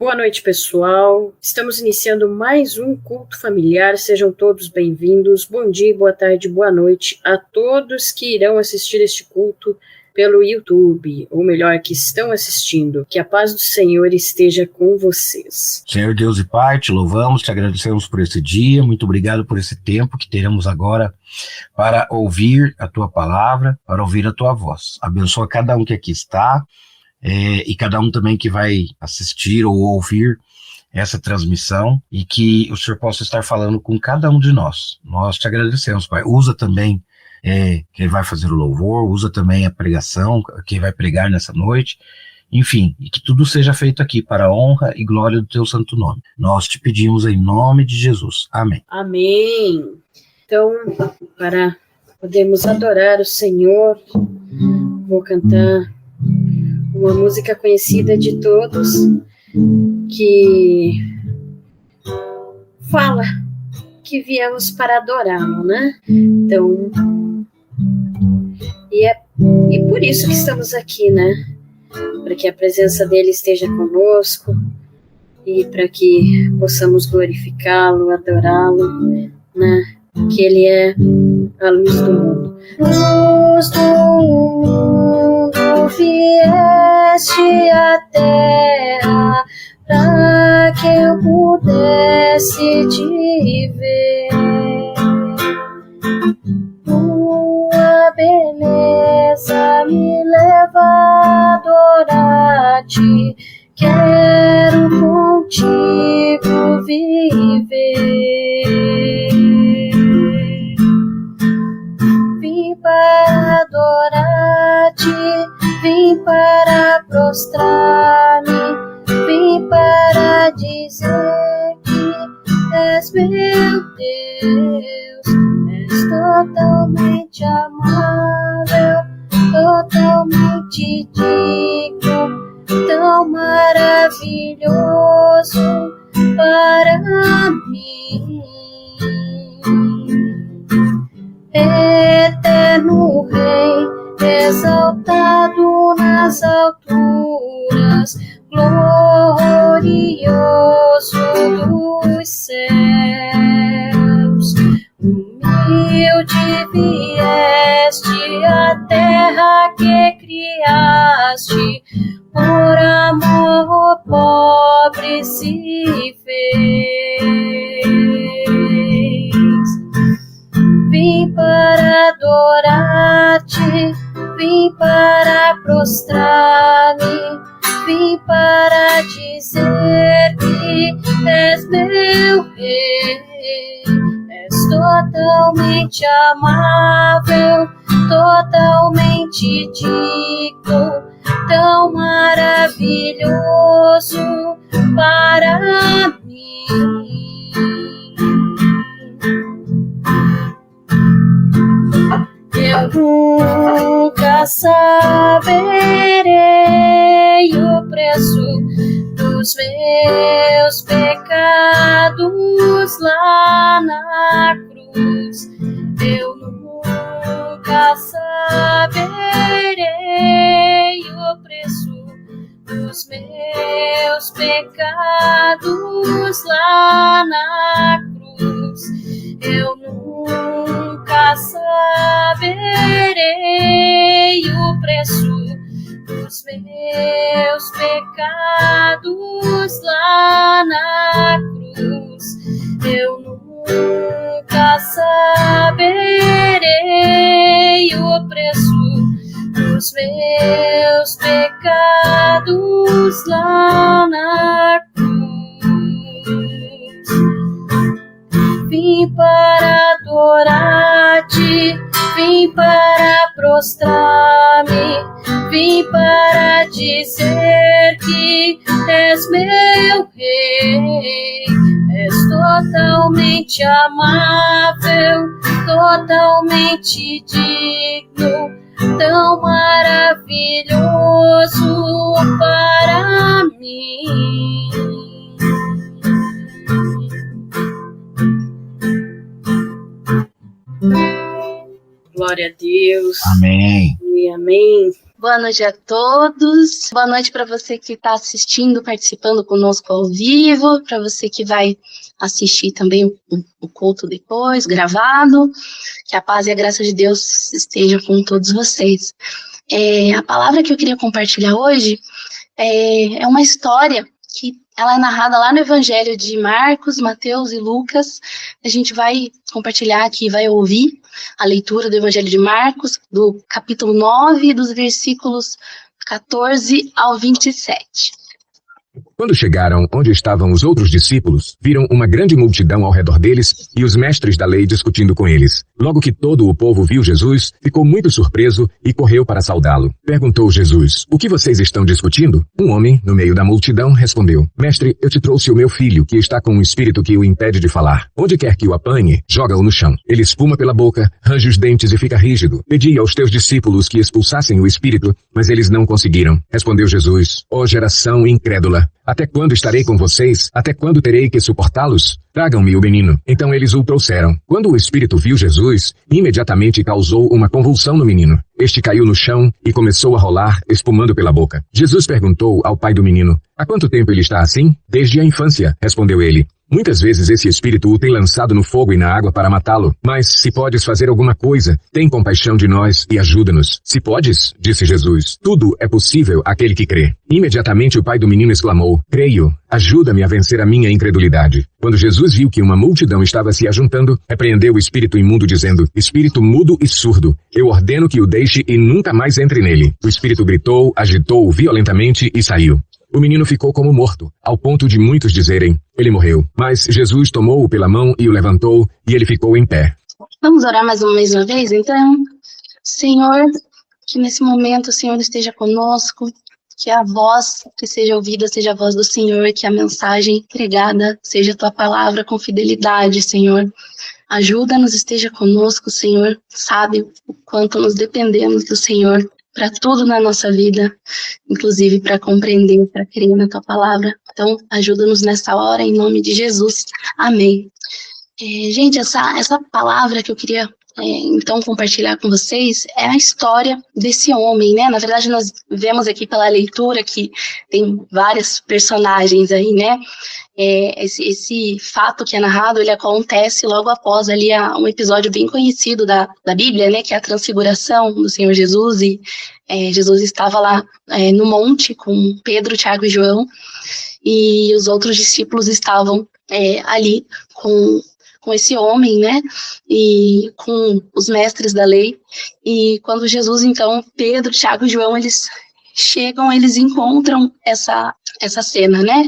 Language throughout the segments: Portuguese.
Boa noite, pessoal. Estamos iniciando mais um culto familiar. Sejam todos bem-vindos. Bom dia, boa tarde, boa noite a todos que irão assistir este culto pelo YouTube, ou melhor, que estão assistindo. Que a paz do Senhor esteja com vocês. Senhor Deus e Pai, te louvamos, te agradecemos por esse dia. Muito obrigado por esse tempo que teremos agora para ouvir a tua palavra, para ouvir a tua voz. Abençoa cada um que aqui está. E cada um também que vai assistir ou ouvir essa transmissão, e que o Senhor possa estar falando com cada um de nós. Nós te agradecemos, Pai. Usa também quem vai fazer o louvor, usa também a pregação, quem vai pregar nessa noite, enfim, e que tudo seja feito aqui para a honra e glória do teu santo nome. Nós te pedimos em nome de Jesus. Amém. Amém. Então, para podermos adorar o Senhor, vou cantar uma música conhecida de todos, que fala que viemos para adorá-lo, né? Então, e por isso que estamos aqui, né? Para que a presença dele esteja conosco e para que possamos glorificá-lo, adorá-lo, né? Que ele é a luz do mundo. Luz do mundo, vieste à terra para que eu pudesse te ver. Tua beleza me leva a adorar-te, quero contigo viver. Vim para adorar-te, vim para prostrar-me, vim para dizer que és meu Deus, és totalmente amável, totalmente digno, tão maravilhoso para mim. Eterno Rei, exaltado nas alturas, glorioso dos céus, humilde vieste à terra que criaste, por amor pobre se fez. Vim para adorar-te, vim para prostrar-me, vim para dizer que és meu Rei, és totalmente amável, totalmente digno, tão maravilhoso para mim. Eu nunca saberei o preço dos meus pecados lá na cruz. Eu nunca saberei o preço dos meus pecados lá na cruz. Eu nunca saberei o preço dos meus pecados lá na cruz. Eu nunca saberei o preço dos meus pecados lá na cruz. Vim para adorar-te, vim para prostrar-me, vim para dizer que és meu Rei, és totalmente amável, totalmente digno, tão maravilhoso para mim. Glória a Deus. Amém. E amém. Boa noite a todos. Boa noite para você que está assistindo, participando conosco ao vivo, para você que vai assistir também o culto depois, gravado. Que a paz e a graça de Deus estejam com todos vocês. A palavra que eu queria compartilhar hoje é uma história que ela é narrada lá no Evangelho de Marcos, Mateus e Lucas. A gente vai compartilhar aqui, vai ouvir a leitura do Evangelho de Marcos, do capítulo 9, dos versículos 14 ao 27. Quando chegaram onde estavam os outros discípulos, viram uma grande multidão ao redor deles e os mestres da lei discutindo com eles. Logo que todo o povo viu Jesus, ficou muito surpreso e correu para saudá-lo. Perguntou Jesus: "O que vocês estão discutindo?" Um homem, no meio da multidão, respondeu: "Mestre, eu te trouxe o meu filho, que está com um espírito que o impede de falar. Onde quer que o apanhe, joga-o no chão. Ele espuma pela boca, range os dentes e fica rígido. Pedi aos teus discípulos que expulsassem o espírito, mas eles não conseguiram." Respondeu Jesus: "Ó geração incrédula, até quando estarei com vocês? Até quando terei que suportá-los? Tragam-me o menino." Então eles o trouxeram. Quando o espírito viu Jesus, imediatamente causou uma convulsão no menino. Este caiu no chão e começou a rolar, espumando pela boca. Jesus perguntou ao pai do menino: "Há quanto tempo ele está assim?" "Desde a infância", respondeu ele. "Muitas vezes esse espírito o tem lançado no fogo e na água para matá-lo. Mas se podes fazer alguma coisa, tem compaixão de nós e ajuda-nos." "Se podes", disse Jesus, "tudo é possível àquele que crê." Imediatamente o pai do menino exclamou: "Creio, ajuda-me a vencer a minha incredulidade." Quando Jesus viu que uma multidão estava se ajuntando, repreendeu o espírito imundo, dizendo: "Espírito mudo e surdo, eu ordeno que o deixe e nunca mais entre nele." O espírito gritou, agitou-o violentamente e saiu. O menino ficou como morto, ao ponto de muitos dizerem: "Ele morreu." Mas Jesus tomou-o pela mão e o levantou, e ele ficou em pé. Vamos orar mais uma vez, então? Senhor, que nesse momento o Senhor esteja conosco, que a voz que seja ouvida seja a voz do Senhor, que a mensagem pregada seja a tua palavra com fidelidade, Senhor. Ajuda-nos, esteja conosco, Senhor. Sabe o quanto nos dependemos do Senhor para tudo na nossa vida, inclusive para compreender, para crer na tua palavra. Então, ajuda-nos nessa hora, em nome de Jesus. Amém. Gente, essa palavra que eu queria então compartilhar com vocês é a história desse homem, né? Na verdade, nós vemos aqui pela leitura que tem vários personagens aí, né? Esse fato que é narrado, ele acontece logo após ali um episódio bem conhecido da Bíblia, né? Que é a transfiguração do Senhor Jesus, e Jesus estava lá no monte com Pedro, Tiago e João, e os outros discípulos estavam ali com esse homem, né, e com os mestres da lei. E quando Jesus, então, Pedro, Tiago e João, eles chegam, eles encontram essa cena, né,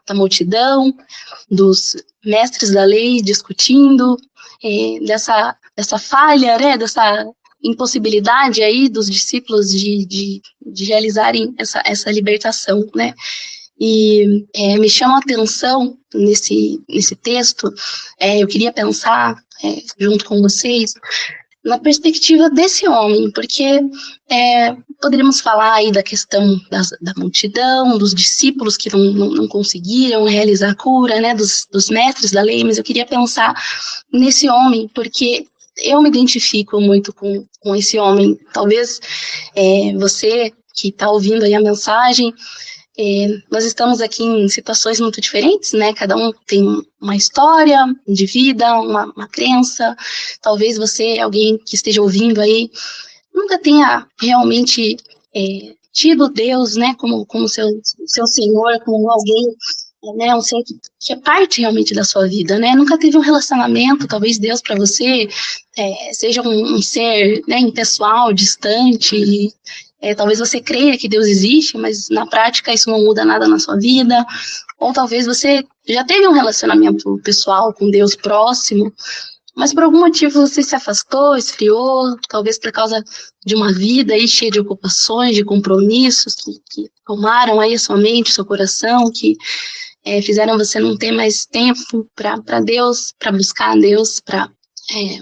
da multidão, dos mestres da lei discutindo, dessa falha, né, dessa impossibilidade aí dos discípulos de realizarem essa libertação, né. E me chama a atenção nesse texto, eu queria pensar junto com vocês na perspectiva desse homem, porque poderíamos falar aí da questão da multidão, dos discípulos que não conseguiram realizar a cura, né, dos mestres da lei, mas eu queria pensar nesse homem, porque eu me identifico muito com esse homem. Talvez você que está ouvindo aí a mensagem, nós estamos aqui em situações muito diferentes, né? Cada um tem uma história de vida, uma crença. Talvez você, alguém que esteja ouvindo aí, nunca tenha realmente tido Deus, né? Como seu Senhor, como alguém, né? Um ser que é parte realmente da sua vida, né? Nunca teve um relacionamento. Talvez Deus para você seja um ser, né, impessoal, distante. Talvez você creia que Deus existe, mas na prática isso não muda nada na sua vida. Ou talvez você já teve um relacionamento pessoal com Deus próximo, mas por algum motivo você se afastou, esfriou, talvez por causa de uma vida aí cheia de ocupações, de compromissos que tomaram aí a sua mente, seu coração, que fizeram você não ter mais tempo para Deus, para buscar a Deus, para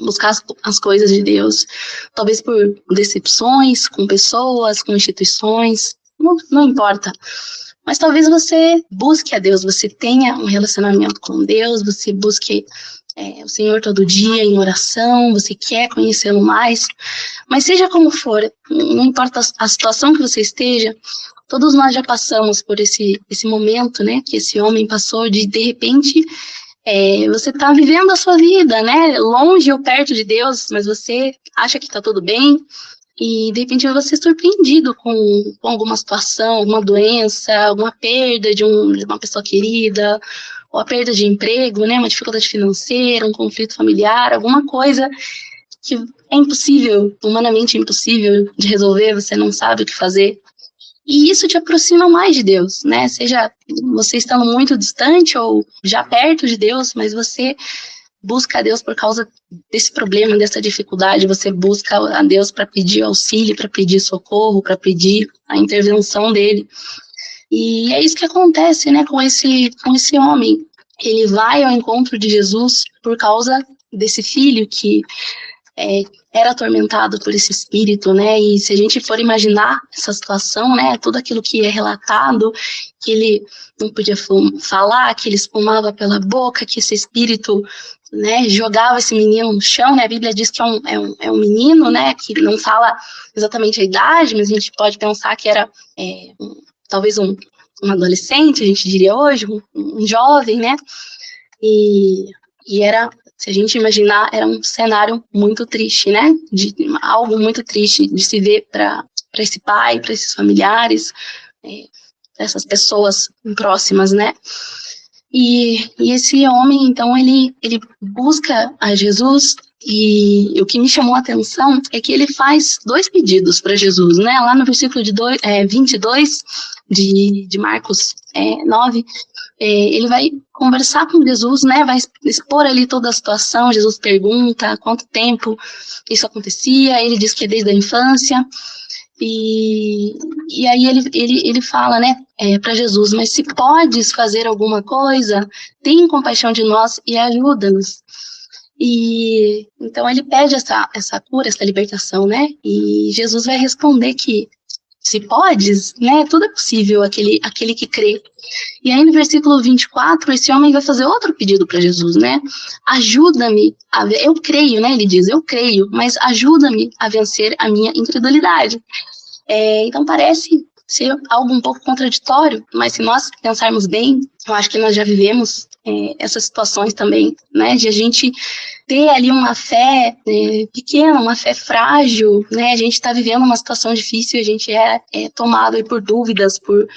buscar as coisas de Deus, talvez por decepções com pessoas, com instituições, não importa, mas talvez você busque a Deus, você tenha um relacionamento com Deus, você busque o Senhor todo dia em oração, você quer conhecê-lo mais, mas seja como for, não importa a situação que você esteja, todos nós já passamos por esse momento, né, que esse homem passou de repente, você está vivendo a sua vida, né, longe ou perto de Deus, mas você acha que está tudo bem, e de repente você é surpreendido com alguma situação, alguma doença, alguma perda de uma pessoa querida, ou a perda de emprego, né, uma dificuldade financeira, um conflito familiar, alguma coisa que é impossível, humanamente impossível de resolver, você não sabe o que fazer. E isso te aproxima mais de Deus, né? Seja você estando muito distante ou já perto de Deus, mas você busca a Deus por causa desse problema, dessa dificuldade, você busca a Deus para pedir auxílio, para pedir socorro, para pedir a intervenção dele. E é isso que acontece, né, com esse homem. Ele vai ao encontro de Jesus por causa desse filho que era atormentado por esse espírito, né, e se a gente for imaginar essa situação, né, tudo aquilo que é relatado, que ele não podia falar, que ele espumava pela boca, que esse espírito, né, jogava esse menino no chão, né, a Bíblia diz que é um menino, né, que não fala exatamente a idade, mas a gente pode pensar que era talvez um adolescente, a gente diria hoje, um jovem, né, e era, se a gente imaginar, era um cenário muito triste, né, algo muito triste de se ver para esse pai, para esses familiares, essas pessoas próximas, né, e esse homem, então, ele busca a Jesus. E o que me chamou a atenção é que ele faz 2 pedidos para Jesus, né? Lá no versículo 22 de Marcos 9, ele vai conversar com Jesus, né? Vai expor ali toda a situação. Jesus pergunta há quanto tempo isso acontecia, ele diz que é desde a infância. E aí ele fala, né, para Jesus, mas se podes fazer alguma coisa, tem compaixão de nós e ajuda-nos. E então ele pede essa cura, essa libertação, né? E Jesus vai responder que se podes, né? Tudo é possível aquele que crê. E aí no versículo 24, esse homem vai fazer outro pedido para Jesus, né? Ajuda-me eu creio, né? Ele diz, eu creio, mas ajuda-me a vencer a minha incredulidade. Então parece ser algo um pouco contraditório, mas se nós pensarmos bem, eu acho que nós já vivemos essas situações também, né, de a gente ter ali uma fé pequena, uma fé frágil, né, a gente está vivendo uma situação difícil, a gente é tomado aí por dúvidas, por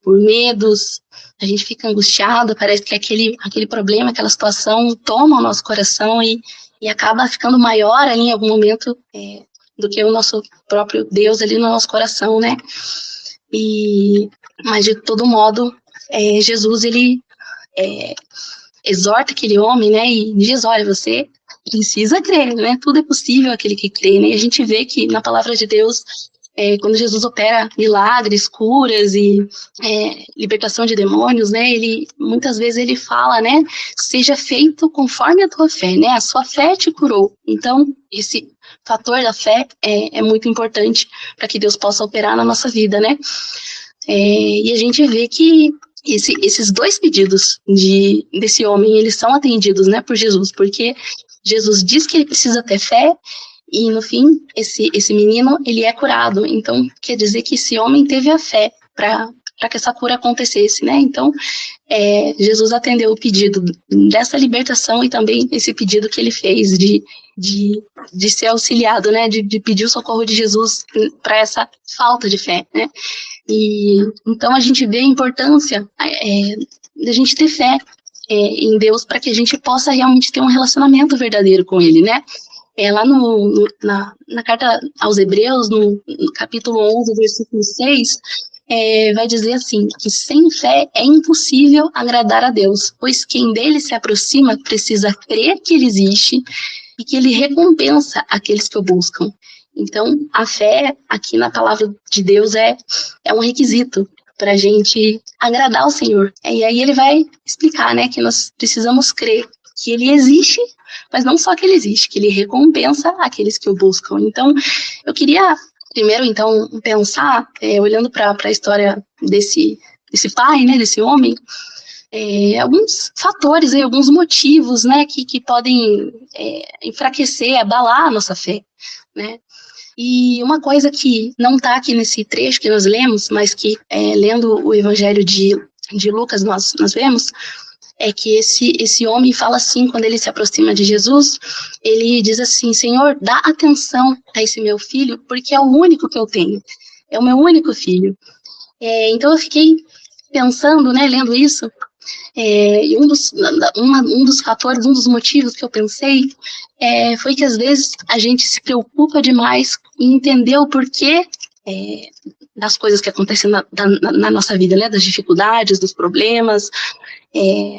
medos, a gente fica angustiado, parece que aquele problema, aquela situação toma o nosso coração e acaba ficando maior ali em algum momento do que o nosso próprio Deus ali no nosso coração, né, mas de todo modo, Jesus, ele exorta aquele homem, né, e diz, olha, você precisa crer, né, tudo é possível aquele que crê, né, e a gente vê que na palavra de Deus, quando Jesus opera milagres, curas e libertação de demônios, né, muitas vezes ele fala, né, seja feito conforme a tua fé, né, a sua fé te curou. Então, esse fator da fé é muito importante para que Deus possa operar na nossa vida, né, e a gente vê que esses 2 pedidos desse homem, eles são atendidos, né, por Jesus, porque Jesus diz que ele precisa ter fé, e no fim, esse menino, ele é curado. Então, quer dizer que esse homem teve a fé para que essa cura acontecesse, né? Então, Jesus atendeu o pedido dessa libertação e também esse pedido que ele fez de ser auxiliado, né? De pedir o socorro de Jesus para essa falta de fé, né? E então a gente vê a importância da gente ter fé em Deus para que a gente possa realmente ter um relacionamento verdadeiro com Ele, né? Lá na carta aos Hebreus, no capítulo 11, versículo 6, vai dizer assim, que sem fé é impossível agradar a Deus, pois quem dele se aproxima precisa crer que ele existe e que ele recompensa aqueles que o buscam. Então, a fé aqui na palavra de Deus é um requisito para a gente agradar ao Senhor. E aí ele vai explicar, né, que nós precisamos crer que ele existe, mas não só que ele existe, que ele recompensa aqueles que o buscam. Então, eu queria primeiro, então, pensar, olhando para a história desse pai, né, desse homem, alguns fatores, alguns motivos, né, que podem enfraquecer, abalar a nossa fé, né? E uma coisa que não está aqui nesse trecho que nós lemos, mas que lendo o Evangelho de Lucas nós vemos, é que esse homem fala assim, quando ele se aproxima de Jesus, ele diz assim: Senhor, dá atenção a esse meu filho, porque é o único que eu tenho, é o meu único filho. Então eu fiquei pensando, né, lendo isso, e um dos fatores, um dos motivos que eu pensei foi que às vezes a gente se preocupa demais em entender o porquê das coisas que acontecem na nossa vida, né, das dificuldades, dos problemas.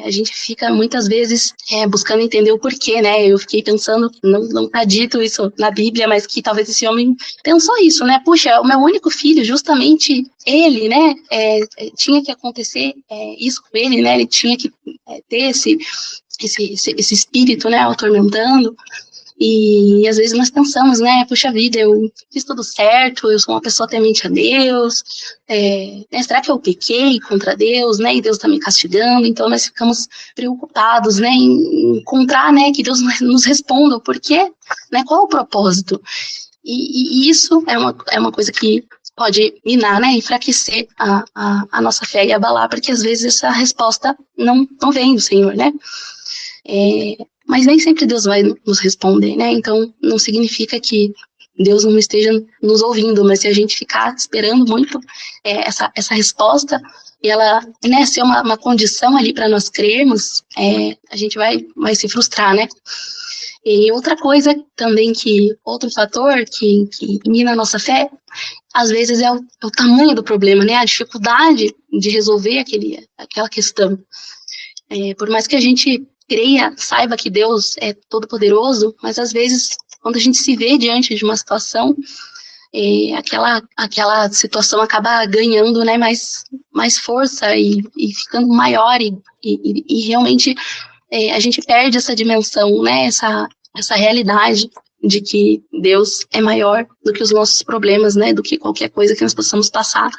A gente fica muitas vezes buscando entender o porquê, né? Eu fiquei pensando, não está dito isso na Bíblia, mas que talvez esse homem pensou isso, né? Puxa, é o meu único filho, justamente ele, né? Tinha que acontecer isso com ele, né? Ele tinha que ter esse espírito, né? Atormentando. E às vezes nós pensamos, né, puxa vida, eu fiz tudo certo, eu sou uma pessoa temente a Deus, né, será que eu pequei contra Deus, né, e Deus está me castigando? Então nós ficamos preocupados, né, em encontrar, né, que Deus nos responda o porquê, né, qual é o propósito? E isso é uma coisa que pode minar, né, enfraquecer a nossa fé e abalar, porque às vezes essa resposta não vem do Senhor, né? Mas nem sempre Deus vai nos responder, né? Então, não significa que Deus não esteja nos ouvindo, mas se a gente ficar esperando muito essa resposta, e ela, né, ser uma condição ali para nós crermos, a gente vai se frustrar, né? E outra coisa também outro fator que mina a nossa fé, às vezes é o tamanho do problema, né? A dificuldade de resolver aquela questão. Por mais que a gente saiba que Deus é todo-poderoso, mas às vezes, quando a gente se vê diante de uma situação, aquela situação acaba ganhando, né, mais força e ficando maior, e realmente a gente perde essa dimensão, né, essa realidade de que Deus é maior do que os nossos problemas, né, do que qualquer coisa que nós possamos passar.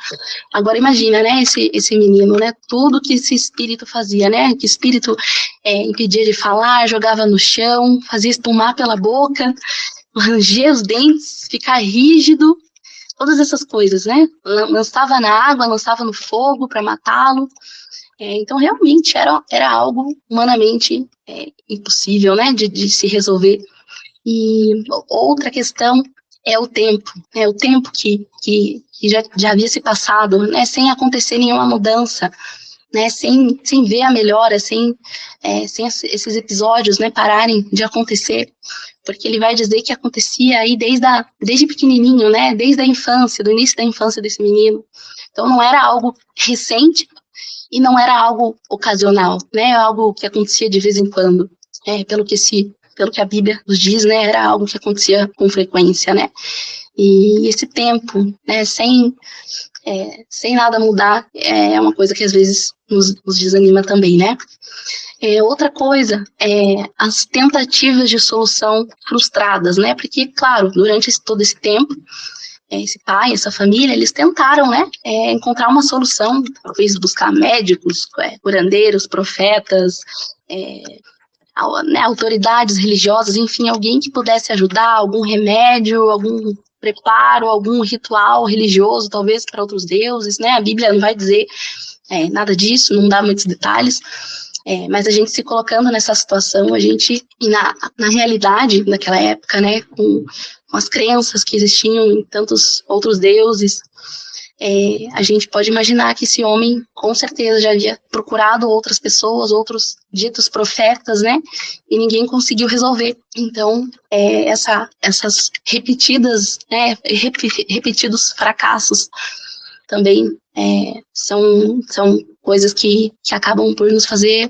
Agora imagina, né, esse menino, né, tudo que esse espírito fazia, né, que espírito impedia de falar, jogava no chão, fazia espumar pela boca, ranger os dentes, ficar rígido, todas essas coisas, né, lançava na água, lançava no fogo para matá-lo. Então realmente era algo humanamente impossível, né, de se resolver. E outra questão é o tempo, o tempo que já havia se passado, né, sem acontecer nenhuma mudança, né, sem ver a melhora, sem esses episódios, né, pararem de acontecer, porque ele vai dizer que acontecia aí desde pequenininho, né, desde a infância, do início da infância desse menino. Então não era algo recente e não era algo ocasional, né, algo que acontecia de vez em quando, pelo que a Bíblia nos diz, né, era algo que acontecia com frequência, né, e esse tempo, né, sem nada mudar, é uma coisa que às vezes nos desanima também, né. Outra coisa as tentativas de solução frustradas, né, porque, claro, durante todo esse tempo, esse pai, essa família, eles tentaram, né, encontrar uma solução, talvez buscar médicos, curandeiros, profetas, autoridades religiosas, enfim, alguém que pudesse ajudar, algum remédio, algum preparo, algum ritual religioso, talvez para outros deuses, né? A Bíblia não vai dizer nada disso, não dá muitos detalhes, mas a gente se colocando nessa situação, a gente, na realidade daquela época, né, com as crenças que existiam em tantos outros deuses, a gente pode imaginar que esse homem, com certeza, já havia procurado outras pessoas, outros ditos profetas, né, e ninguém conseguiu resolver. Então, essas repetidos fracassos também são coisas que acabam por nos fazer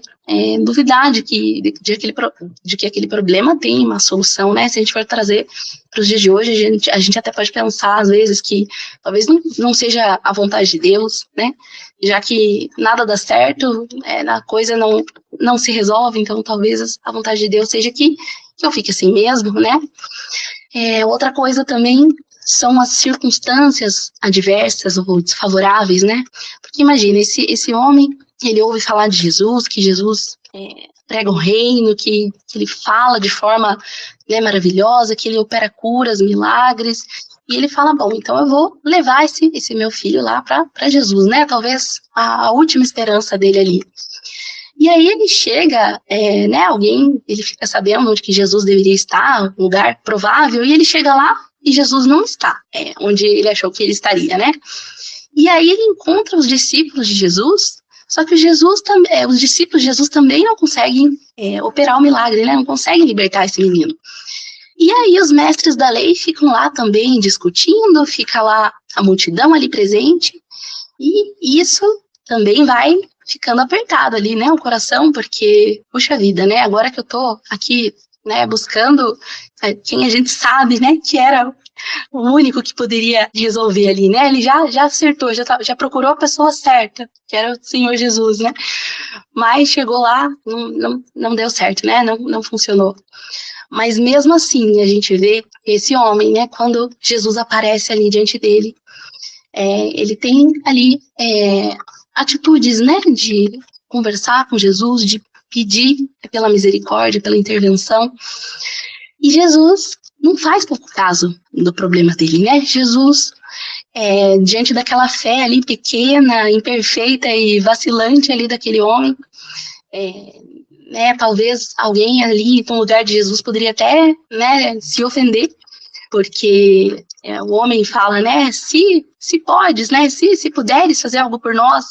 duvidar de que aquele problema tem uma solução, né? Se a gente for trazer para os dias de hoje, a gente até pode pensar, às vezes, que talvez não seja a vontade de Deus, né? Já que nada dá certo, a coisa não se resolve, então talvez a vontade de Deus seja que eu fique assim mesmo, né? Outra coisa também são as circunstâncias adversas ou desfavoráveis, né? Porque imagina, esse homem, ele ouve falar de Jesus, que Jesus prega o reino, que ele fala de forma, né, maravilhosa, que ele opera curas, milagres, e ele fala, bom, então eu vou levar esse meu filho lá para Jesus, né, talvez a última esperança dele ali. E aí ele chega, né, ele fica sabendo onde que Jesus deveria estar, um lugar provável, e ele chega lá e Jesus não está, onde ele achou que ele estaria, né. E aí ele encontra os discípulos de Jesus, só que os discípulos de Jesus também não conseguem operar o milagre, né, não conseguem libertar esse menino. E aí os mestres da lei ficam lá também discutindo, fica lá a multidão ali presente, e isso também vai ficando apertado ali, né, o coração, porque, puxa vida, né, agora que eu tô aqui, né, buscando quem a gente sabe, né, que era o único que poderia resolver ali, né, ele já acertou, já procurou a pessoa certa, que era o Senhor Jesus, né, mas chegou lá, não deu certo, né, não funcionou. Mas mesmo assim, a gente vê esse homem, né, quando Jesus aparece ali diante dele, ele tem ali atitudes, né, de conversar com Jesus, de pedir pela misericórdia, pela intervenção, e Jesus não faz pouco caso do problema dele, né, Jesus, diante daquela fé ali pequena, imperfeita e vacilante ali daquele homem, né, talvez alguém ali no lugar de Jesus poderia até, né, se ofender, porque o homem fala, né, se podes, né, se puderes fazer algo por nós,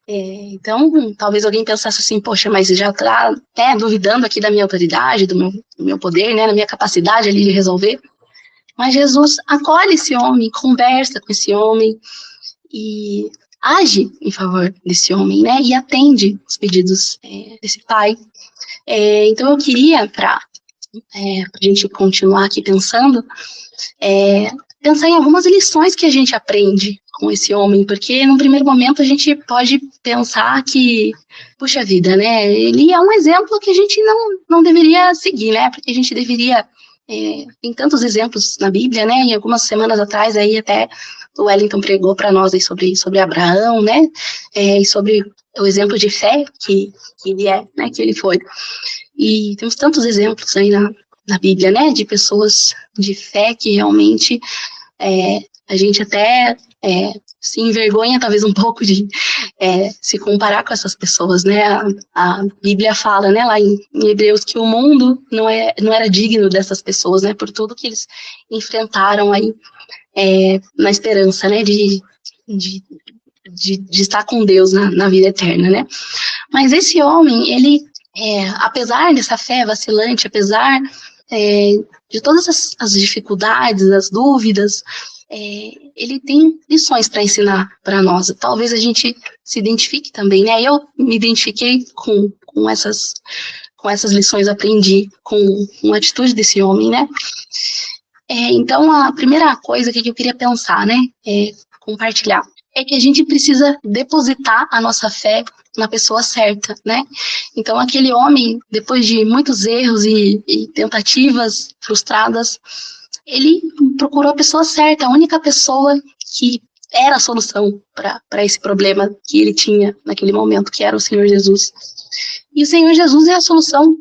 então talvez alguém pensasse assim, poxa, mas já está, né, duvidando aqui da minha autoridade, do meu poder, né, da minha capacidade ali de resolver, mas Jesus acolhe esse homem, conversa com esse homem e age em favor desse homem, né, e atende os pedidos desse pai. Então eu queria, para a gente continuar aqui pensando, pensar em algumas lições que a gente aprende com esse homem, porque num primeiro momento a gente pode pensar que, puxa vida, né, ele é um exemplo que a gente não deveria seguir, né, porque a gente deveria, tem tantos exemplos na Bíblia, né, e algumas semanas atrás aí até o Wellington pregou para nós aí sobre Abraão, né, e sobre o exemplo de fé que ele né, que ele foi. E temos tantos exemplos aí na Bíblia, né, de pessoas de fé que realmente a gente até se envergonha talvez um pouco de se comparar com essas pessoas, né, a Bíblia fala, né, lá em Hebreus, que o mundo não era digno dessas pessoas, né, por tudo que eles enfrentaram aí na esperança, né, de estar com Deus na vida eterna, né, mas esse homem, ele, apesar dessa fé vacilante, apesar de todas as dificuldades, as dúvidas, ele tem lições para ensinar para nós. Talvez a gente se identifique também, né? Eu me identifiquei com essas lições, aprendi com a atitude desse homem, né? Então, a primeira coisa que eu queria pensar, né, compartilhar, é que a gente precisa depositar a nossa fé na pessoa certa, né? Então, aquele homem, depois de muitos erros e tentativas frustradas, ele procurou a pessoa certa, a única pessoa que era a solução para esse problema que ele tinha naquele momento, que era o Senhor Jesus. E o Senhor Jesus é a solução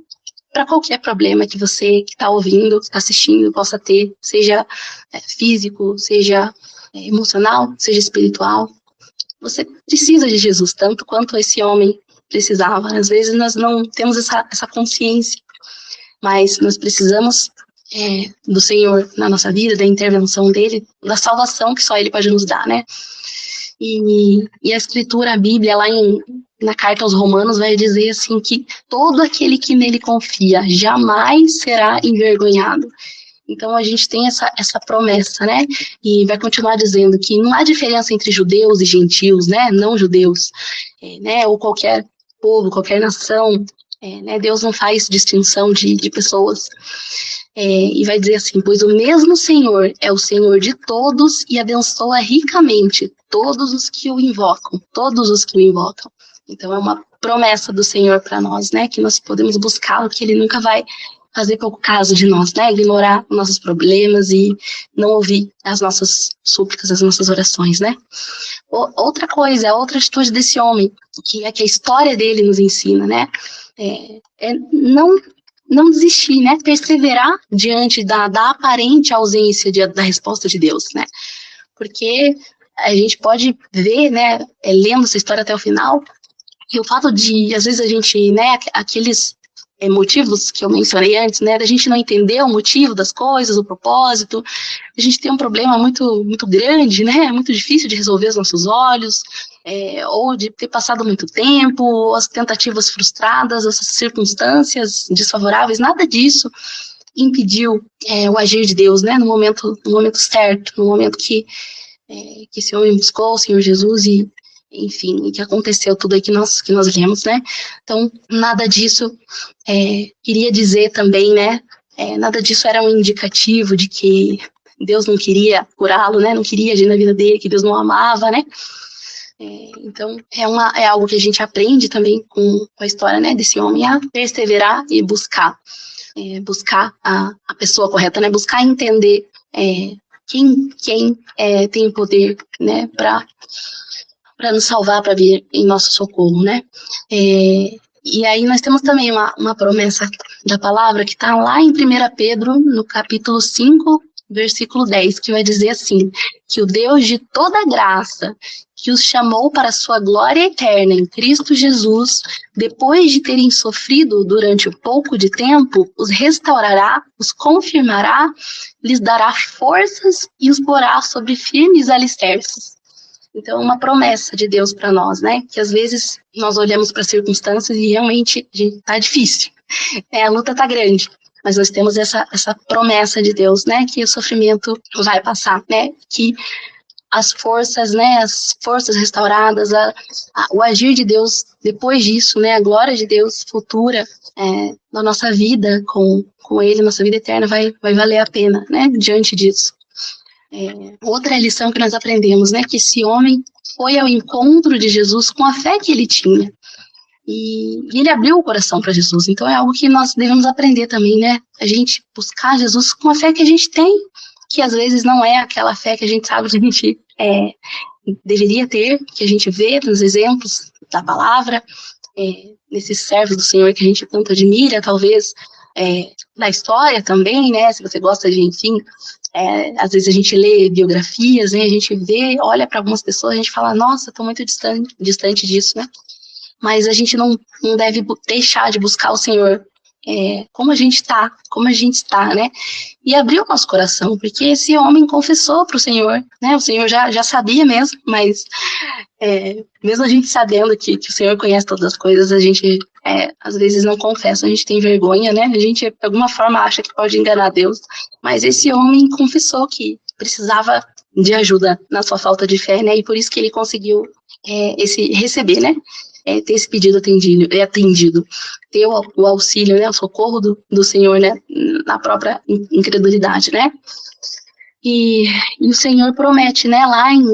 para qualquer problema que você que está ouvindo, que está assistindo, possa ter, seja físico, seja emocional, seja espiritual. Você precisa de Jesus tanto quanto esse homem precisava. Às vezes nós não temos essa consciência, mas nós precisamos do Senhor na nossa vida, da intervenção dele, da salvação que só ele pode nos dar, né? E a Escritura, a Bíblia, lá na carta aos Romanos, vai dizer assim que todo aquele que nele confia jamais será envergonhado. Então a gente tem essa promessa, né? E vai continuar dizendo que não há diferença entre judeus e gentios, né? Não judeus, né? Ou qualquer povo, qualquer nação, né? Deus não faz distinção de pessoas. E vai dizer assim, pois o mesmo Senhor é o Senhor de todos e abençoa ricamente todos os que o invocam, Então é uma promessa do Senhor para nós, né, que nós podemos buscá-lo, que ele nunca vai fazer pouco caso de nós, né? Ignorar nossos problemas e não ouvir as nossas súplicas, as nossas orações, né? Outra coisa, outra atitude desse homem, que a história dele nos ensina, né? Não desistir, né? Perseverar diante da aparente ausência da resposta de Deus, né? Porque a gente pode ver, né, lendo essa história até o final, e o fato de, às vezes, a gente, né, aqueles motivos que eu mencionei antes, né, da gente não entender o motivo das coisas, o propósito, a gente tem um problema muito, muito grande, né, muito difícil de resolver aos nossos olhos, ou de ter passado muito tempo, ou as tentativas frustradas, as circunstâncias desfavoráveis, nada disso impediu o agir de Deus, né, no momento certo, no momento que esse homem buscou o Senhor Jesus e, enfim, que aconteceu tudo aí que nós lemos, né? Então, nada disso queria dizer também, né? Nada disso era um indicativo de que Deus não queria curá-lo, né? Não queria agir na vida dele, que Deus não amava, né? Então, é algo que a gente aprende também com a história, né? Desse homem a perseverar e buscar a pessoa correta, né? Buscar entender quem tem o poder, né, para nos salvar, para vir em nosso socorro, né? E aí nós temos também uma promessa da palavra que está lá em 1 Pedro, no capítulo 5, versículo 10, que vai dizer assim, que o Deus de toda graça, que os chamou para a sua glória eterna em Cristo Jesus, depois de terem sofrido durante um pouco de tempo, os restaurará, os confirmará, lhes dará forças e os porá sobre firmes alicerces. Então, é uma promessa de Deus para nós, né? Que às vezes nós olhamos para as circunstâncias e realmente está difícil, a luta está grande. Mas nós temos essa promessa de Deus, né? Que o sofrimento vai passar, né? Que as forças, né? As forças restauradas, o agir de Deus depois disso, né? A glória de Deus futura na nossa vida com Ele, nossa vida eterna vai valer a pena, né? Diante disso. Outra lição que nós aprendemos, né? Que esse homem foi ao encontro de Jesus com a fé que ele tinha. E ele abriu o coração para Jesus, então é algo que nós devemos aprender também, né? A gente buscar Jesus com a fé que a gente tem, que às vezes não é aquela fé que a gente sabe que a gente deveria ter, que a gente vê nos exemplos da palavra, nesses servos do Senhor que a gente tanto admira, talvez na história também, né? Se você gosta de, enfim, às vezes a gente lê biografias, né? A gente vê, olha para algumas pessoas, a gente fala, nossa, estou muito distante disso, né? Mas a gente não deve deixar de buscar o Senhor como a gente está, né? E abrir o nosso coração, porque esse homem confessou para o Senhor, né? O Senhor já sabia mesmo, mas mesmo a gente sabendo que o Senhor conhece todas as coisas, a gente às vezes não confessa, a gente tem vergonha, né? A gente de alguma forma acha que pode enganar Deus, mas esse homem confessou que precisava de ajuda na sua falta de fé, né? E por isso que ele conseguiu receber, né? Ter esse pedido atendido, ter o auxílio, né, o socorro do Senhor, né, na própria incredulidade, né, e o Senhor promete, né, lá em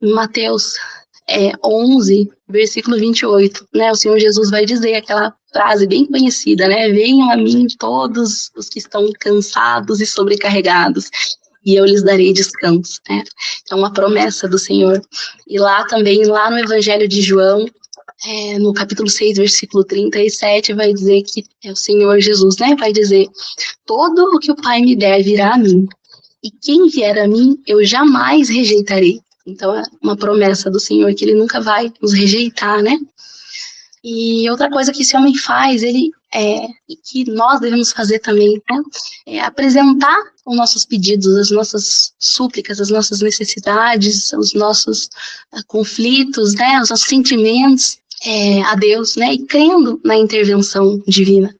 Mateus 11, versículo 28, né, o Senhor Jesus vai dizer aquela frase bem conhecida, né, venham a mim todos os que estão cansados e sobrecarregados, e eu lhes darei descanso, né, então uma promessa do Senhor. E lá também, lá no Evangelho de João, no capítulo 6, versículo 37, vai dizer que o Senhor Jesus, né, vai dizer, todo o que o Pai me der virá a mim, e quem vier a mim, eu jamais rejeitarei. Então, é uma promessa do Senhor, que Ele nunca vai nos rejeitar, né? E outra coisa que esse homem faz, e que nós devemos fazer também, né, é apresentar os nossos pedidos, as nossas súplicas, as nossas necessidades, os nossos conflitos, né, os nossos sentimentos a Deus, né, e crendo na intervenção divina.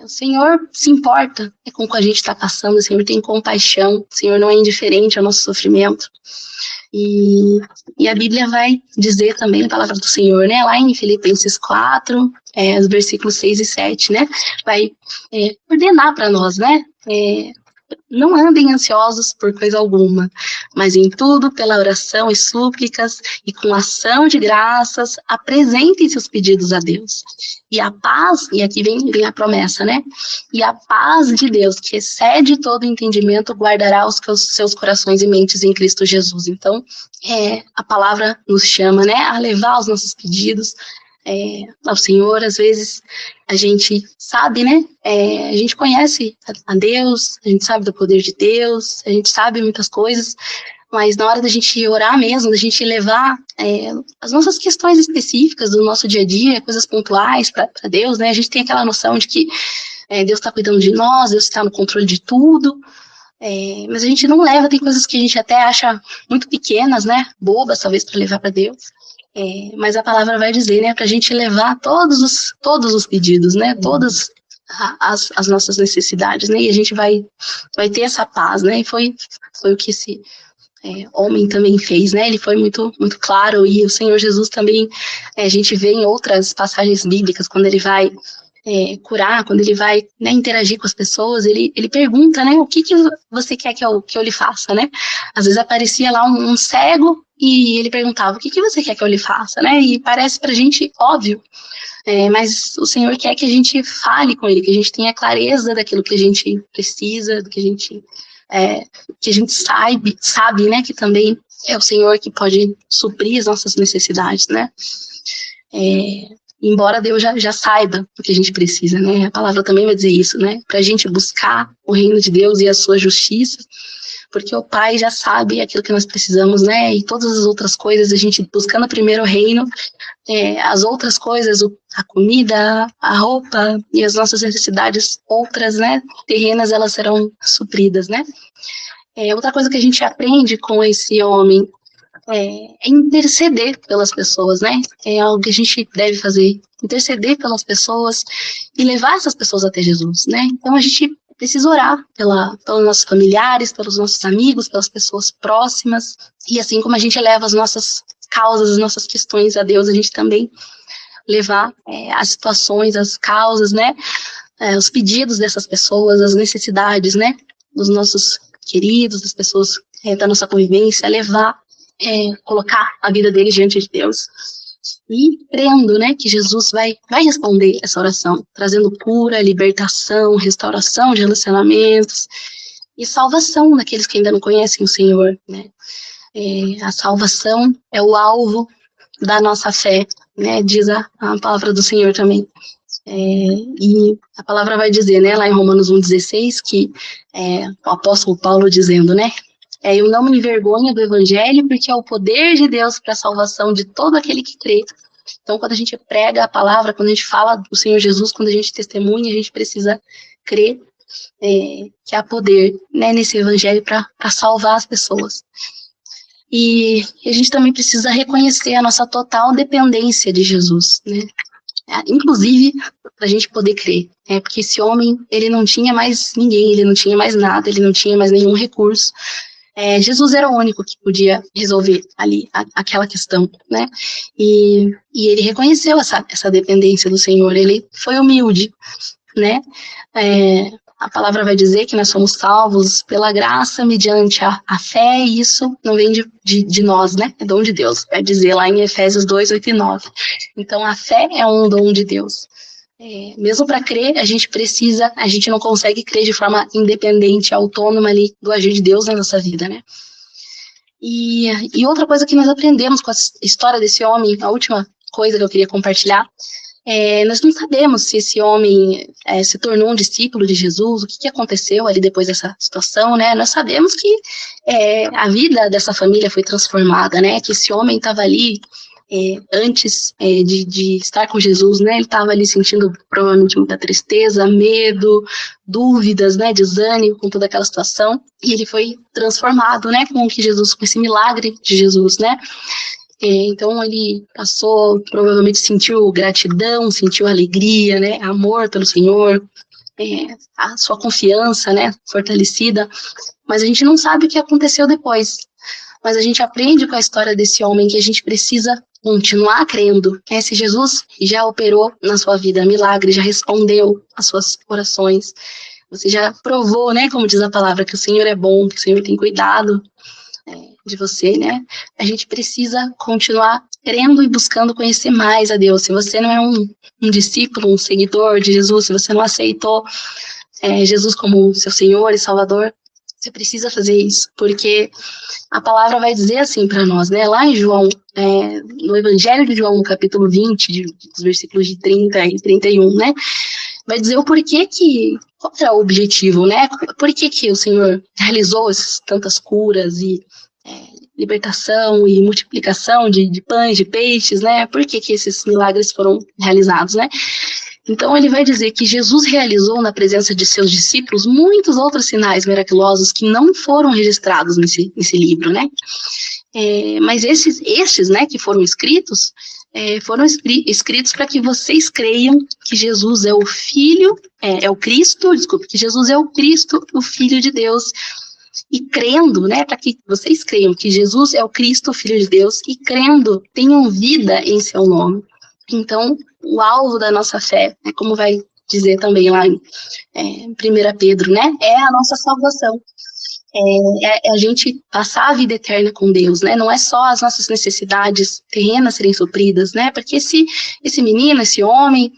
O Senhor se importa com o que a gente está passando, o Senhor tem compaixão, o Senhor não é indiferente ao nosso sofrimento. E a Bíblia vai dizer também a palavra do Senhor, né, lá em Filipenses 4, os versículos 6 e 7, né, vai ordenar para nós, né, não andem ansiosos por coisa alguma, mas em tudo, pela oração e súplicas, e com ação de graças, apresentem seus pedidos a Deus. E a paz, e aqui vem a promessa, né? E a paz de Deus, que excede todo entendimento, guardará os seus corações e mentes em Cristo Jesus. Então, a palavra nos chama, né, a levar os nossos pedidos ao Senhor. Às vezes a gente sabe, né, a gente conhece a Deus, a gente sabe do poder de Deus, a gente sabe muitas coisas, mas na hora da gente orar mesmo, da gente levar as nossas questões específicas do nosso dia a dia, coisas pontuais para Deus, né, a gente tem aquela noção de que Deus está cuidando de nós, Deus está no controle de tudo, mas a gente não leva, tem coisas que a gente até acha muito pequenas, né, bobas talvez para levar para Deus. Mas a palavra vai dizer, né, para a gente levar todos os pedidos, né, todas as nossas necessidades, né, e a gente vai ter essa paz, né, e foi o que esse homem também fez, né, ele foi muito, muito claro, e o Senhor Jesus também, a gente vê em outras passagens bíblicas, quando ele vai curar, quando ele vai, né, interagir com as pessoas, ele pergunta, né, o que você quer que eu lhe faça, né, às vezes aparecia lá um cego, e ele perguntava, o que você quer que eu lhe faça, né, e parece pra gente óbvio, mas o Senhor quer que a gente fale com ele, que a gente tenha clareza daquilo que a gente precisa, do que a gente sabe, né, que também é o Senhor que pode suprir as nossas necessidades, né, embora Deus já saiba o que a gente precisa, né, a palavra também vai dizer isso, né, pra gente buscar o reino de Deus e a sua justiça, porque o Pai já sabe aquilo que nós precisamos, né, e todas as outras coisas, a gente buscando primeiro o reino, as outras coisas, a comida, a roupa e as nossas necessidades outras, né, terrenas, elas serão supridas, né. Outra coisa que a gente aprende com esse homem é interceder pelas pessoas, né, é algo que a gente deve fazer, interceder pelas pessoas e levar essas pessoas até Jesus, né, então a gente precisa orar pelos nossos familiares, pelos nossos amigos, pelas pessoas próximas, e assim como a gente leva as nossas causas, as nossas questões a Deus, a gente também levar as situações, as causas, né, os pedidos dessas pessoas, as necessidades, né, dos nossos queridos, das pessoas da nossa convivência, levar, colocar a vida deles diante de Deus, e crendo, né, que Jesus vai responder essa oração, trazendo cura, libertação, restauração de relacionamentos e salvação daqueles que ainda não conhecem o Senhor, né. A salvação é o alvo da nossa fé, né, diz a palavra do Senhor também. E a palavra vai dizer, né, lá em Romanos 1,16, que o apóstolo Paulo dizendo, né, eu não me envergonho do evangelho, porque é o poder de Deus para a salvação de todo aquele que crê. Então, quando a gente prega a palavra, quando a gente fala do Senhor Jesus, quando a gente testemunha, a gente precisa crer que há poder, né, nesse evangelho para salvar as pessoas. E a gente também precisa reconhecer a nossa total dependência de Jesus, né? Inclusive para a gente poder crer, porque esse homem, ele não tinha mais ninguém, ele não tinha mais nada, ele não tinha mais nenhum recurso. Jesus era o único que podia resolver ali aquela questão, né? E ele reconheceu essa dependência do Senhor, ele foi humilde, né? A palavra vai dizer que nós somos salvos pela graça mediante a fé, e isso não vem de nós, né? É dom de Deus, vai dizer lá em Efésios 2, 8 e 9. Então, a fé é um dom de Deus. Mesmo para crer, a gente não consegue crer de forma independente, autônoma ali do agir de Deus na nossa vida, né? E outra coisa que nós aprendemos com a história desse homem, a última coisa que eu queria compartilhar, nós não sabemos se esse homem se tornou um discípulo de Jesus, o que aconteceu ali depois dessa situação, né? Nós sabemos que a vida dessa família foi transformada, né? Que esse homem estava ali antes de estar com Jesus, né? Ele estava ali sentindo provavelmente muita tristeza, medo, dúvidas, né? Desânimo com toda aquela situação, e ele foi transformado, né? Com esse milagre de Jesus, né? Então ele passou, provavelmente sentiu gratidão, sentiu alegria, né, amor pelo Senhor, a sua confiança, né, fortalecida, mas a gente não sabe o que aconteceu depois, mas a gente aprende com a história desse homem que a gente precisa continuar crendo, se Jesus já operou na sua vida milagre, já respondeu às suas orações, você já provou, né, como diz a palavra, que o Senhor é bom, que o Senhor tem cuidado de você, né? A gente precisa continuar crendo e buscando conhecer mais a Deus. Se você não é um discípulo, um seguidor de Jesus, se você não aceitou Jesus como seu Senhor e Salvador, você precisa fazer isso, porque a palavra vai dizer assim para nós, né? Lá em João, no Evangelho de João, no capítulo 20, dos versículos de 30 e 31, né? Vai dizer o porquê qual era o objetivo, né? Por que o Senhor realizou tantas curas e libertação e multiplicação de pães, de peixes, né? Por que esses milagres foram realizados, né? Então ele vai dizer que Jesus realizou na presença de seus discípulos muitos outros sinais miraculosos que não foram registrados nesse livro, né? Mas esses, né, que foram escritos, foram escritos para que vocês creiam que Jesus é o Filho, que Jesus é o Cristo, o Filho de Deus. E crendo, né, para que vocês creiam que Jesus é o Cristo, o Filho de Deus, e crendo, tenham vida em seu nome. Então, o alvo da nossa fé, como vai dizer também lá em 1 Pedro, né, é a nossa salvação. É a gente passar a vida eterna com Deus, né, não é só as nossas necessidades terrenas serem supridas, né, porque esse menino, esse homem,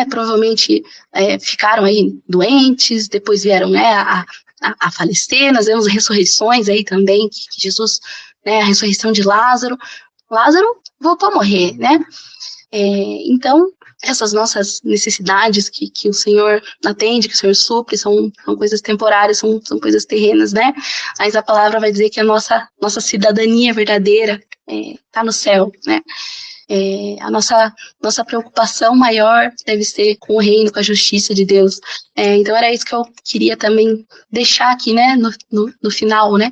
provavelmente ficaram aí doentes, depois vieram, né, a falecer. Nós vemos ressurreições aí também, que Jesus, né, a ressurreição de Lázaro voltou a morrer, né? Então, essas nossas necessidades que o Senhor atende, que o Senhor supre, são coisas temporárias, são coisas terrenas, né? Mas a palavra vai dizer que a nossa cidadania verdadeira está no céu, né? A nossa preocupação maior deve ser com o reino, com a justiça de Deus. Então era isso que eu queria também deixar aqui, né, no final, né,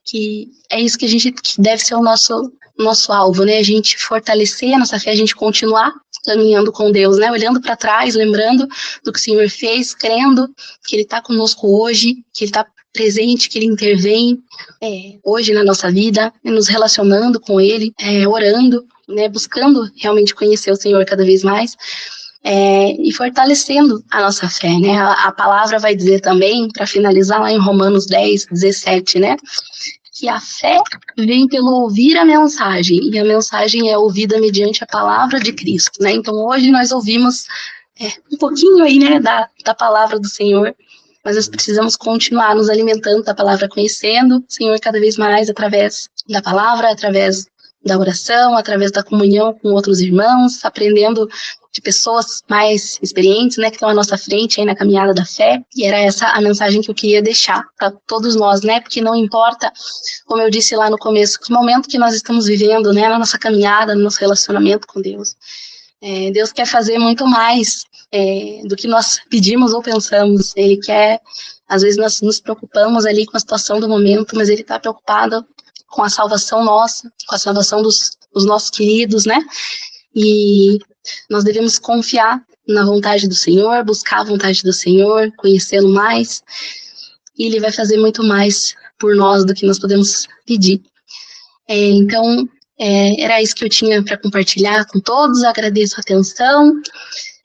que é isso que que deve ser o nosso alvo, né, a gente fortalecer a nossa fé, a gente continuar caminhando com Deus, né, olhando para trás, lembrando do que o Senhor fez, crendo que Ele está conosco hoje, que Ele está presente, que Ele intervém hoje na nossa vida, nos relacionando com Ele, orando, né, buscando realmente conhecer o Senhor cada vez mais, e fortalecendo a nossa fé, né? A palavra vai dizer também, para finalizar lá em Romanos 10, 17, né, que a fé vem pelo ouvir a mensagem, e a mensagem é ouvida mediante a palavra de Cristo, né? Então hoje nós ouvimos um pouquinho aí, né, da palavra do Senhor, mas nós precisamos continuar nos alimentando da palavra, conhecendo o Senhor cada vez mais através da palavra, através da oração, através da comunhão com outros irmãos, aprendendo de pessoas mais experientes, né, que estão à nossa frente aí na caminhada da fé. E era essa a mensagem que eu queria deixar para todos nós, né, porque não importa, como eu disse lá no começo, que momento que nós estamos vivendo, né, na nossa caminhada, no nosso relacionamento com Deus. Deus quer fazer muito mais do que nós pedimos ou pensamos. Ele quer, às vezes nós nos preocupamos ali com a situação do momento, mas Ele está preocupado com a salvação nossa, com a salvação dos nossos queridos, né? E nós devemos confiar na vontade do Senhor, buscar a vontade do Senhor, conhecê-lo mais, e Ele vai fazer muito mais por nós do que nós podemos pedir. Então, era isso que eu tinha para compartilhar com todos. Agradeço a atenção,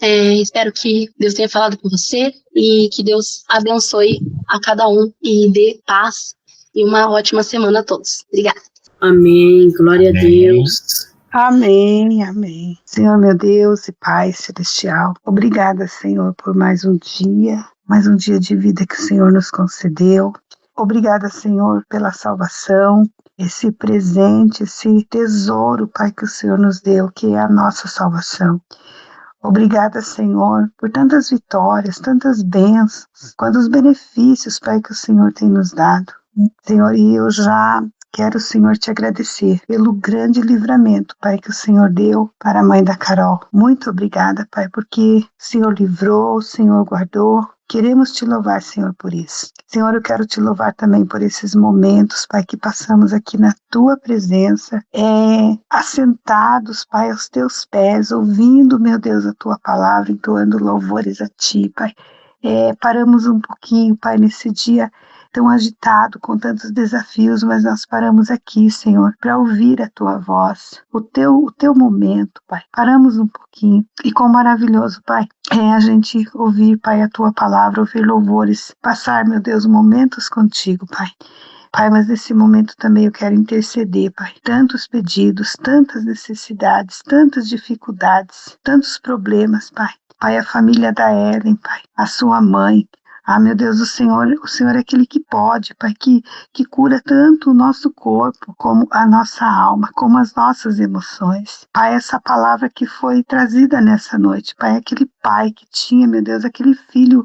espero que Deus tenha falado com você e que Deus abençoe a cada um e dê paz e uma ótima semana a todos. Obrigada. Amém, glória a Deus. Amém, amém. Senhor, meu Deus e Pai Celestial, obrigada, Senhor, por mais um dia de vida que o Senhor nos concedeu. Obrigada, Senhor, pela salvação, esse presente, esse tesouro, Pai, que o Senhor nos deu, que é a nossa salvação. Obrigada, Senhor, por tantas vitórias, tantas bênçãos, quantos benefícios, Pai, que o Senhor tem nos dado. Senhor, e eu já quero, Senhor, te agradecer pelo grande livramento, Pai, que o Senhor deu para a mãe da Carol. Muito obrigada, Pai, porque o Senhor livrou, o Senhor guardou. Queremos te louvar, Senhor, por isso. Senhor, eu quero te louvar também por esses momentos, Pai, que passamos aqui na Tua presença, assentados, Pai, aos Teus pés, ouvindo, meu Deus, a Tua palavra, entoando louvores a Ti, Pai. Paramos um pouquinho, Pai, nesse dia tão agitado, com tantos desafios, mas nós paramos aqui, Senhor, para ouvir a Tua voz, o teu momento, Pai. Paramos um pouquinho e quão maravilhoso, Pai, é a gente ouvir, Pai, a Tua palavra, ouvir louvores, passar, meu Deus, momentos contigo, Pai. Pai, mas nesse momento também eu quero interceder, Pai. Tantos pedidos, tantas necessidades, tantas dificuldades, tantos problemas, Pai. Pai, a família da Ellen, Pai, a sua mãe. Ah, meu Deus, o Senhor é aquele que pode, Pai, que cura tanto o nosso corpo, como a nossa alma, como as nossas emoções. Pai, essa palavra que foi trazida nessa noite, Pai, aquele pai que tinha, meu Deus, aquele filho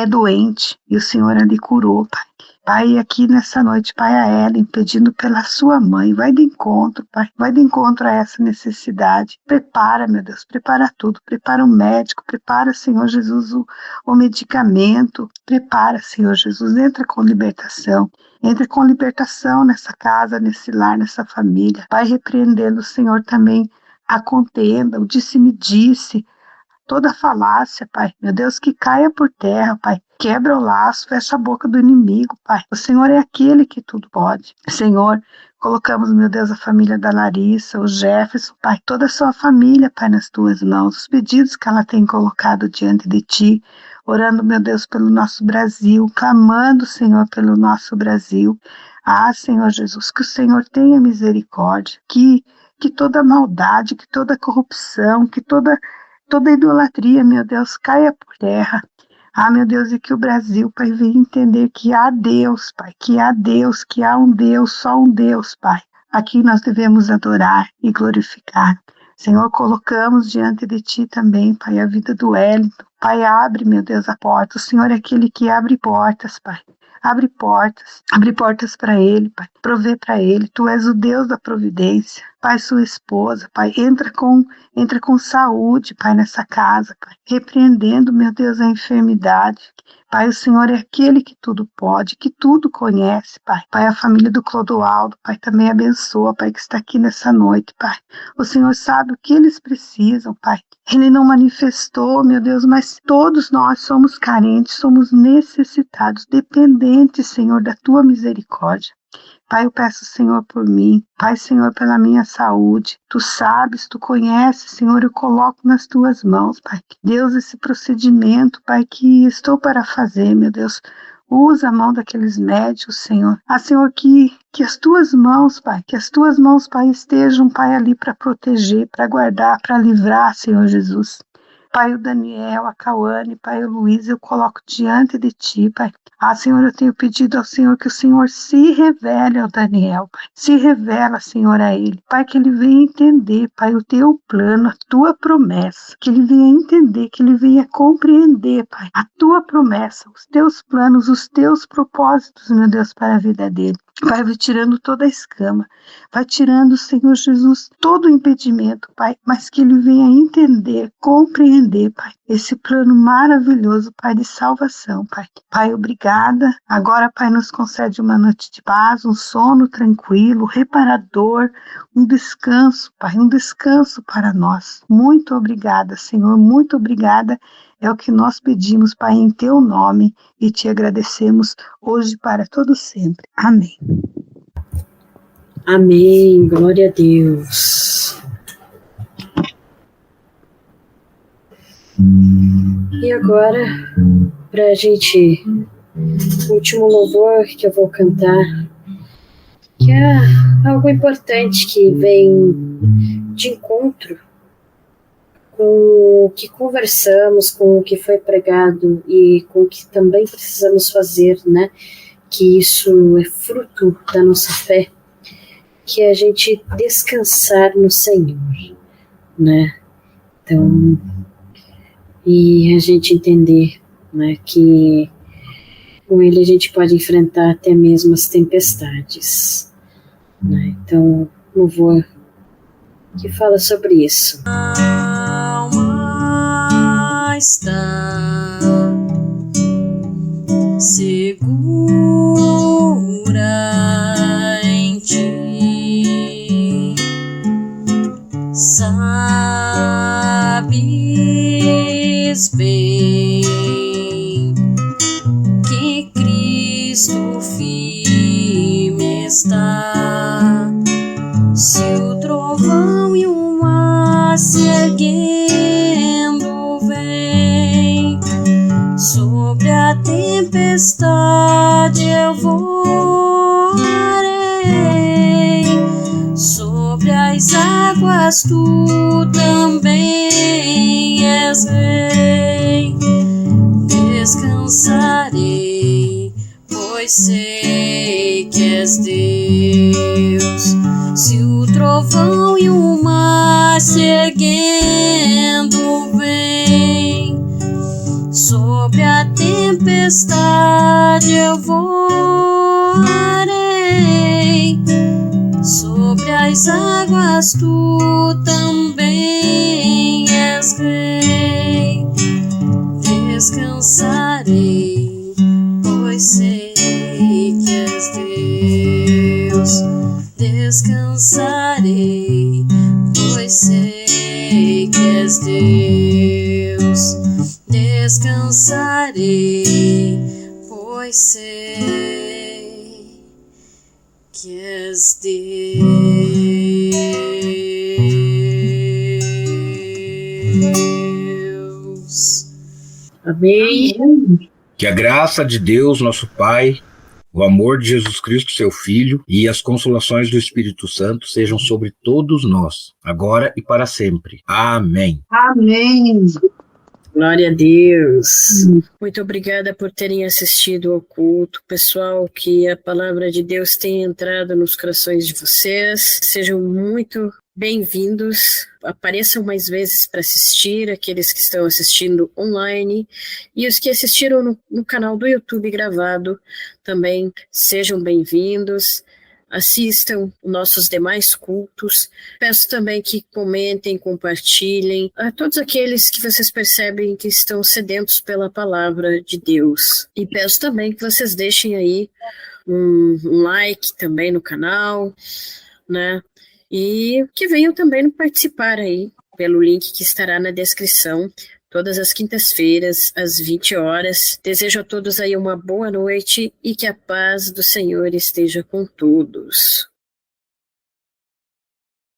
doente, e o Senhor ali curou, Pai. Pai, aqui nessa noite, Pai, a Ellen, pedindo pela sua mãe, vai de encontro, Pai, vai de encontro a essa necessidade. Prepara, meu Deus, prepara tudo, prepara o médico, prepara, Senhor Jesus, o medicamento, prepara, Senhor Jesus, entra com libertação nessa casa, nesse lar, nessa família. Pai, repreendendo, Senhor, também a contenda, o disse-me-disse, toda falácia, Pai, meu Deus, que caia por terra, Pai, quebra o laço, fecha a boca do inimigo, Pai, o Senhor é aquele que tudo pode. Senhor, colocamos, meu Deus, a família da Larissa, o Jefferson, Pai, toda a sua família, Pai, nas Tuas mãos, os pedidos que ela tem colocado diante de Ti, orando, meu Deus, pelo nosso Brasil, clamando, Senhor, pelo nosso Brasil. Ah, Senhor Jesus, que o Senhor tenha misericórdia, que toda maldade, que toda corrupção, que toda idolatria, meu Deus, caia por terra. Ah, meu Deus, e que o Brasil, Pai, venha entender que há Deus, Pai, que há Deus, que há um Deus, só um Deus, Pai. Aqui nós devemos adorar e glorificar. Senhor, colocamos diante de Ti também, Pai, a vida do Wellington. Pai, abre, meu Deus, a porta. O Senhor é aquele que abre portas, Pai. Abre portas para ele, Pai, provê para ele. Tu és o Deus da providência. Pai, sua esposa, Pai, entra com saúde, Pai, nessa casa, Pai, repreendendo, meu Deus, a enfermidade. Pai, o Senhor é aquele que tudo pode, que tudo conhece, Pai. Pai, a família do Clodoaldo, Pai, também abençoa, Pai, que está aqui nessa noite, Pai. O Senhor sabe o que eles precisam, Pai. Ele não manifestou, meu Deus, mas todos nós somos carentes, somos necessitados, dependentes, Senhor, da Tua misericórdia. Pai, eu peço, Senhor, por mim. Pai, Senhor, pela minha saúde. Tu sabes, Tu conheces, Senhor, eu coloco nas Tuas mãos, Pai. Deus, esse procedimento, Pai, que estou para fazer, meu Deus, usa a mão daqueles médicos, Senhor. Ah, Senhor, que as Tuas mãos, Pai, Pai, estejam, Pai, ali para proteger, para guardar, para livrar, Senhor Jesus. Pai, o Daniel, a Cauane, Pai, o Luiz, eu coloco diante de Ti, Pai. Ah, Senhor, eu tenho pedido ao Senhor que o Senhor se revele ao Daniel, Pai. Se revela, Senhor, a ele. Pai, que ele venha entender, Pai, o Teu plano, a Tua promessa. Que ele venha entender, que ele venha compreender, Pai, a Tua promessa, os Teus planos, os Teus propósitos, meu Deus, para a vida dele. Pai, vai tirando toda a escama, vai tirando, Senhor Jesus, todo o impedimento, Pai, mas que ele venha entender, compreender, Pai, esse plano maravilhoso, Pai, de salvação, Pai. Pai, obrigada. Agora, Pai, nos concede uma noite de paz, um sono tranquilo, reparador, um descanso, Pai, um descanso para nós. Muito obrigada, Senhor, muito obrigada. É o que nós pedimos, Pai, em Teu nome, e Te agradecemos hoje para todo sempre. Amém. Amém, glória a Deus. E agora, para a gente, o último louvor que eu vou cantar, que é algo importante que vem de encontro com o que conversamos, com o que foi pregado e com o que também precisamos fazer, né? Que isso é fruto da nossa fé, que é a gente descansar no Senhor, né? Então, e a gente entender, né, que com Ele a gente pode enfrentar até mesmo as tempestades, né? Então, louvor que fala sobre isso. Está segura em Ti, sabes bem que Cristo erguendo vem. Sobre a tempestade eu voarei, sobre as águas tu também és rei. Descansarei, pois sei que és Deus. Se o trovão e o mar se erguendo vem, sobre a tempestade eu voarei, sobre as águas tu também és rei. Descansarei, pois sei que és Deus. Descansarei, pois sei que és Deus. Descansarei, pois sei que és Deus. Amém. Que a graça de Deus, nosso Pai, o amor de Jesus Cristo, seu Filho, e as consolações do Espírito Santo sejam sobre todos nós, agora e para sempre. Amém. Amém. Glória a Deus. Muito obrigada por terem assistido ao culto. Pessoal, que a palavra de Deus tenha entrado nos corações de vocês. Sejam muito bem-vindos. Apareçam mais vezes para assistir, aqueles que estão assistindo online. E os que assistiram no canal do YouTube gravado também sejam bem-vindos. Assistam nossos demais cultos. Peço também que comentem, compartilhem a todos aqueles que vocês percebem que estão sedentos pela palavra de Deus. E peço também que vocês deixem aí um like também no canal, né? E que venham também participar aí pelo link que estará na descrição. Todas as quintas-feiras, às 20 horas. Desejo a todos aí uma boa noite e que a paz do Senhor esteja com todos.